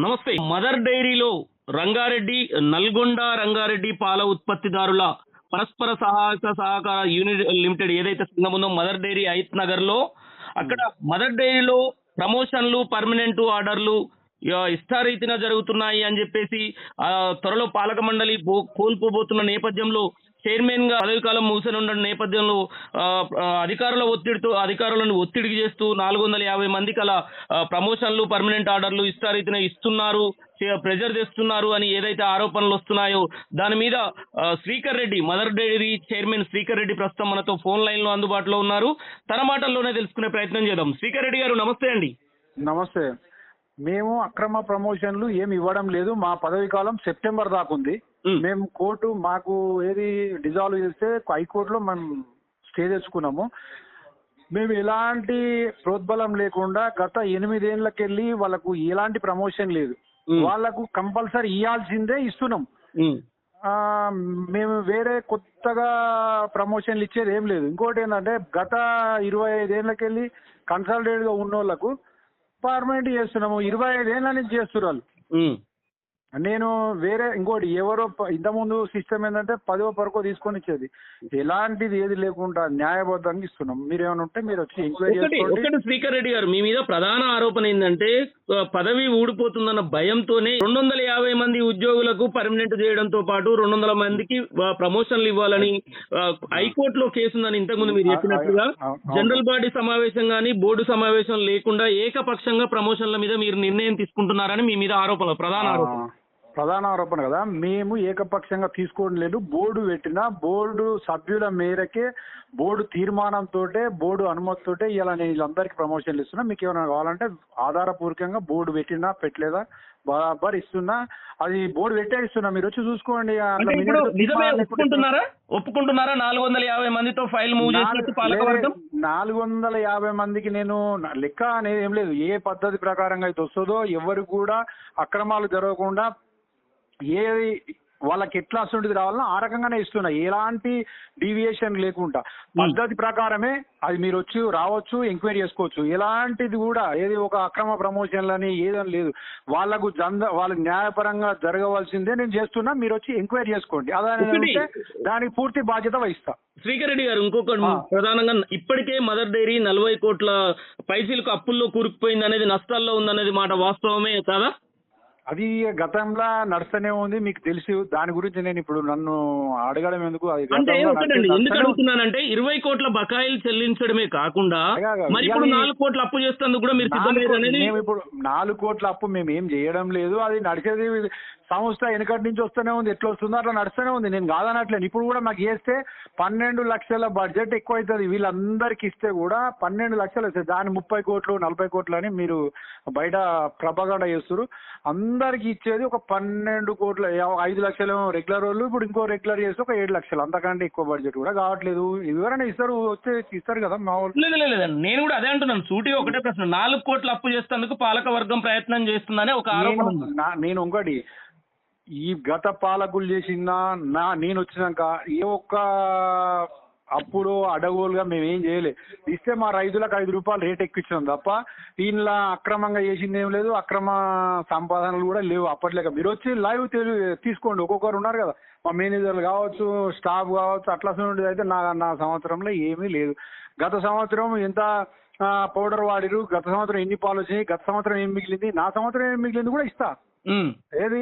నమస్తే. మదర్ డైరీలో రంగారెడ్డి, నల్గొండ రంగారెడ్డి పాల ఉత్పత్తిదారుల పరస్పర సహకార యూనిట్ లిమిటెడ్ ఏదైతే సంఘం ఉందో మదర్ డైరీ హైత్ నగర్ లో, అక్కడ మదర్ డైరీలో ప్రమోషన్లు, పర్మనెంట్ ఆర్డర్లు ఇష్టారీతిన జరుగుతున్నాయి అని చెప్పేసి త్వరలో పాలక మండలి కోల్పోబోతున్న నేపథ్యంలో చైర్మన్ గా పదవి కాలం ముగిసనున్న నేపథ్యంలో అధికారులను ఒత్తిడికి చేస్తూ 450 మందికి అలా ప్రమోషన్లు, పర్మనెంట్ ఆర్డర్లు ఇష్టారీతిన ఇస్తున్నారు, ప్రెజర్ చేస్తున్నారు అని ఏదైతే ఆరోపణలు వస్తున్నాయో దాని మీద Srikar Reddy, Mother Dairy chairman Srikar Reddy ప్రస్తుతం మనతో ఫోన్ లైన్ లో అందుబాటులో ఉన్నారు. తన మాటల్లోనే తెలుసుకునే ప్రయత్నం చేద్దాం. శ్రీకర్ రెడ్డి గారు, నమస్తే అండి. నమస్తే. మేము అక్రమ ప్రమోషన్లు ఏమి ఇవ్వడం లేదు. మా పదవి కాలం సెప్టెంబర్ దాకా ఉంది. మేము కోర్టు మాకు ఏది డిజాల్వ్ చేస్తే హైకోర్టులో మనం స్టే తెచ్చుకున్నాము. మేము ఎలాంటి ప్రోద్బలం లేకుండా గత 8 ఏళ్లకెళ్ళి వాళ్ళకు ఎలాంటి ప్రమోషన్ లేదు. వాళ్ళకు కంపల్సరీ ఇవ్వాల్సిందే ఇస్తున్నాం. మేము వేరే కొత్తగా ప్రమోషన్లు ఇచ్చేది ఏం లేదు. ఇంకోటి ఏంటంటే గత 25 ఏళ్లకెళ్ళి కన్సల్టేట్ గా ఉన్న వాళ్ళకు పర్మనెంట్ చేస్తున్నాము. 25 ఏళ్ళ నుంచి చేస్తున్నారు. నేను వేరే ఇంకోటి ఎవరో ఇంతకుముందు సిస్టమ్ ఏంటంటే 10వ పరకో తీసుకొని ఇచ్చేది. ఎలాంటిది ఏది లేకుండా న్యాయబద్ధంగా ఇస్తున్నాం. మీరేమైనా ఉంటే మీరు వచ్చి ఎంక్వైరీ చేసుకోండి. శ్రీకర్ రెడ్డి గారు, మీ మీద ప్రధాన ఆరోపణ ఏంటంటే పదవి ఊడిపోతుందన్న భయంతోనే 250 మంది ఉద్యోగులకు పర్మనెంట్ చేయడంతో పాటు 200 మందికి ప్రమోషన్లు ఇవ్వాలని హైకోర్టులో కేసుందని ఇంతకుముందు మీరు చెప్పినట్టుగా జనరల్ బాడీ సమావేశం కానీ బోర్డు సమావేశం లేకుండా ఏకపక్షంగా ప్రమోషన్ల మీద మీరు నిర్ణయం తీసుకుంటున్నారని మీ మీద ఆరోపణ, ప్రధాన ఆరోపణ కదా. మేము ఏకపక్షంగా తీసుకోవడం లేదు. బోర్డు పెట్టిన బోర్డు సభ్యుల మేరకే, బోర్డు తీర్మానంతో, బోర్డు అనుమతితోటే ఇలా నేను వీళ్ళందరికీ ప్రమోషన్లు ఇస్తున్నా. మీకు ఏమైనా కావాలంటే ఆధారపూర్వకంగా బోర్డు పెట్టినా పెట్టలేదా బరాబర్ ఇస్తున్నా. అది బోర్డు పెట్టే ఇస్తున్నా, మీరు వచ్చి చూసుకోండి. ఒప్పుకుంటున్నారా 450 మందితో ఫైల్ మూవ్ చేసినట్టు పాలకవర్గం? 450 మందికి నేను లెక్క అనేది ఏం లేదు. ఏ పద్ధతి ప్రకారంగా అయితే వస్తుందో, ఎవరు కూడా అక్రమాలు జరగకుండా ఏది వాళ్ళకి ఎట్లా అసలు రావాలన్నా ఆ రకంగానే ఇస్తున్నా. ఎలాంటి డీవియేషన్ లేకుండా పద్ధతి ప్రకారమే అది మీరు వచ్చి రావచ్చు, ఎంక్వైరీ చేసుకోవచ్చు. ఎలాంటిది కూడా ఏది ఒక అక్రమ ప్రమోషన్లని ఏదని లేదు. వాళ్ళకి న్యాయపరంగా జరగవలసిందే నేను చేస్తున్నా. మీరు వచ్చి ఎంక్వైరీ చేసుకోండి. అదే దానికి పూర్తి బాధ్యత వహిస్తా. శ్రీకర్ రెడ్డి గారు, ఇంకొకటి ప్రధానంగా ఇప్పటికే మదర్ డైరీ 40 కోట్ల పైసలకు అప్పుల్లో కూరుకుపోయింది అనేది, నష్టాల్లో ఉందనేది మాట వాస్తవమే కాదా? అది గతంలో నడుస్తూనే ఉంది, మీకు తెలుసు. దాని గురించి నేను ఇప్పుడు నన్ను అడగడం ఎందుకు? అది ఎందుకు అడుగుతున్నానంటే 20 కోట్ల బకాయిలు చెల్లించడమే కాకుండా మరి ఇప్పుడు 4 కోట్ల అప్పు చేస్తేందుకు కూడా మీరు సిద్ధమయ్యారు అనేది. మేము ఇప్పుడు 4 కోట్ల అప్పు మేము ఏం చేయడం లేదు. అది నడిచేది సంస్థ వెనకటి నుంచి వస్తూనే ఉంది. ఎట్లా వస్తుందో అట్లా నడుస్తూనే ఉంది. నేను కాదనట్లేదు. ఇప్పుడు కూడా మాకు చేస్తే 12 లక్షల బడ్జెట్ ఎక్కువ అవుతుంది. వీళ్ళందరికి ఇస్తే కూడా 12 లక్షలు వస్తుంది. దాని 30 కోట్లు 40 కోట్లు అని మీరు బయట ప్రపగండ చేస్తారు. అందరికి ఇచ్చేది ఒక 12 కోట్ల 5 లక్షలు రెగ్యులర్ వాళ్ళు. ఇప్పుడు ఇంకో రెగ్యులర్ చేస్తే ఒక 7 లక్షలు. అంతకంటే ఎక్కువ బడ్జెట్ కూడా కావట్లేదు. ఎవరైనా ఇస్తారు, వచ్చే ఇస్తారు కదా మా వాళ్ళు. లేదు, నేను కూడా అదే అంటున్నాను. సూటిగా ఒకటే ప్రశ్న, 4 కోట్ల అప్పు చేసేందుకు పాలక వర్గం ప్రయత్నం చేస్తుందనే ఒక ఆరోపణ. నేను ఒకటి, ఈ గత పాలకులు చేసిన నేను వచ్చినాక ఏ ఒక్క అప్పుడు అడగోలుగా మేము ఏం చేయలేదు. ఇస్తే మా రైతులకు 5 రూపాయలు రేట్ ఎక్కించాం తప్ప దీనిలో అక్రమంగా చేసింది ఏం లేదు. అక్రమ సంపాదనలు కూడా లేవు అప్పట్లేక. మీరు వచ్చి లైవ్ తీసుకోండి. ఒక్కొక్కరు ఉన్నారు కదా, మా మేనేజర్లు కావచ్చు, స్టాఫ్ కావచ్చు. అట్లా అయితే నా సంవత్సరంలో ఏమీ లేదు. గత సంవత్సరం ఎంత పౌడర్ వాడిరు, గత సంవత్సరం ఎన్ని పాలు వచ్చినాయి, గత సంవత్సరం ఏం మిగిలింది, నా సంవత్సరం ఏం మిగిలింది కూడా ఇస్తా. ఏది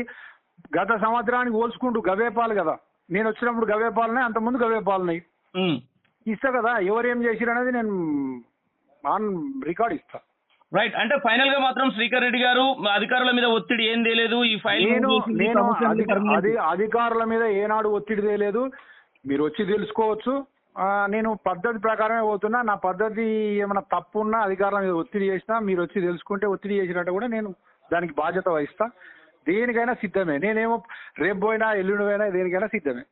గత సంవత్సరానికి పోల్చుకుంటూ గవే పాలు కదా, నేను వచ్చినప్పుడు గవే పాలున్నాయి, అంతకుముందు గవే పాలున్నాయి ఇస్తా కదా. ఎవరేం చేసిరు అనేది నేను ఆన్ రికార్డ్ ఇస్తా. రైట్. అంటే ఫైనల్ గా మాత్రం శ్రీకర్ రెడ్డి గారు అధికారుల మీద ఒత్తిడి ఏం తేలేదు. ఈ ఫైల్ అధికారుల మీద ఏనాడు ఒత్తిడి తేలేదు. మీరు వచ్చి తెలుసుకోవచ్చు. నేను పద్ధతి ప్రకారమే పోతున్నా. నా పద్ధతి ఏమైనా తప్పు ఉన్నా అధికారుల మీద ఒత్తిడి చేసినా మీరు వచ్చి తెలుసుకుంటే, ఒత్తిడి చేసినట్టు కూడా నేను దానికి బాధ్యత వహిస్తా. దేనికైనా సిద్ధమే. నేనేమో రేపు పోయినా ఎల్లుండి పోయినా దేనికైనా సిద్ధమే.